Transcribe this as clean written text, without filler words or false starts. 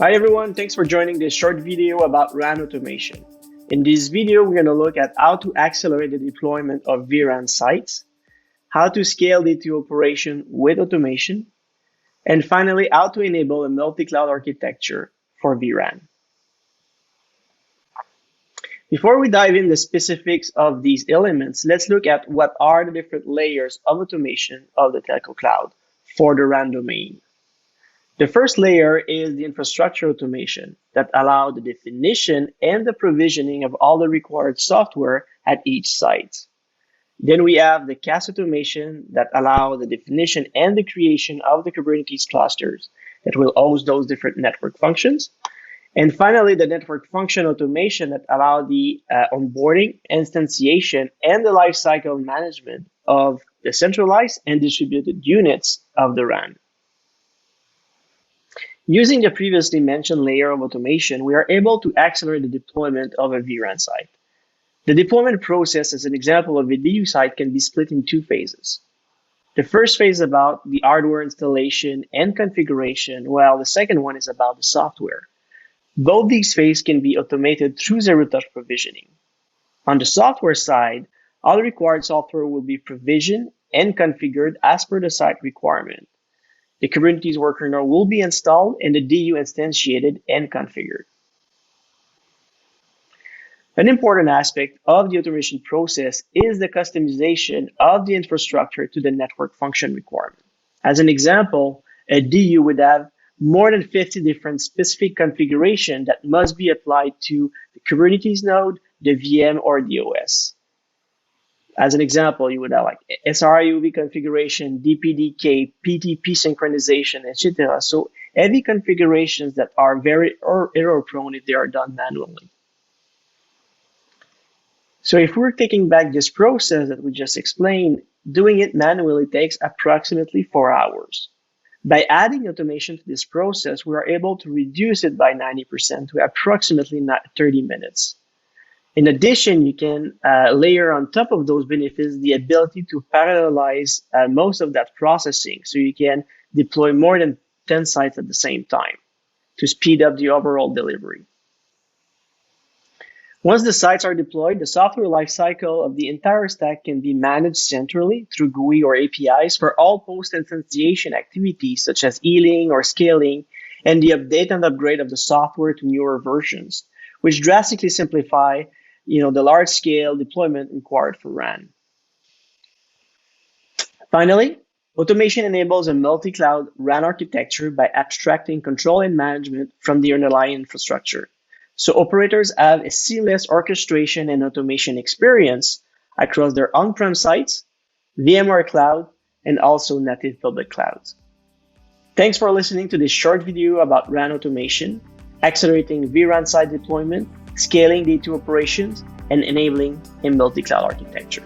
Hi everyone, thanks for joining this short video about RAN automation. In this video, we're going to look at how to accelerate the deployment of vRAN sites, how to scale D2 operation with automation, and finally, how to enable a multi-cloud architecture for vRAN. Before we dive in the specifics of these elements, let's look at what are the different layers of automation of the telco cloud for the RAN domain. The first layer is the infrastructure automation that allows the definition and the provisioning of all the required software at each site. Then we have the CAS automation that allows the definition and the creation of the Kubernetes clusters that will host those different network functions. And finally, the network function automation that allows the onboarding, instantiation, and the lifecycle management of the centralized and distributed units of the RAN. Using the previously mentioned layer of automation, we are able to accelerate the deployment of a vRAN site. The deployment process, as an example of a DU site, can be split in two phases. The first phase is about the hardware installation and configuration, while the second one is about the software. Both these phases can be automated through zero-touch provisioning. On the software side, all the required software will be provisioned and configured as per the site requirement. The Kubernetes worker node will be installed and the DU instantiated and configured. An important aspect of the automation process is the customization of the infrastructure to the network function requirement. As an example, a DU would have more than 50 different specific configurations that must be applied to the Kubernetes node, the VM, or the OS. As an example, you would have like SRIOV configuration, DPDK, PTP synchronization, etc. So heavy configurations that are very error prone if they are done manually. So if we're taking back this process that we just explained, doing it manually takes approximately 4 hours. By adding automation to this process, we are able to reduce it by 90% to approximately 30 minutes. In addition, you can layer on top of those benefits the ability to parallelize most of that processing. So you can deploy more than 10 sites at the same time to speed up the overall delivery. Once the sites are deployed, the software lifecycle of the entire stack can be managed centrally through GUI or APIs for all post-instantiation activities such as healing or scaling and the update and upgrade of the software to newer versions, which drastically simplify the large-scale deployment required for RAN. Finally, automation enables a multi-cloud RAN architecture by abstracting control and management from the underlying infrastructure. So operators have a seamless orchestration and automation experience across their on-prem sites, VMware Cloud, and also native public clouds. Thanks for listening to this short video about RAN automation, accelerating vRAN site deployment, scaling D2 operations, and enabling a multi-cloud architecture.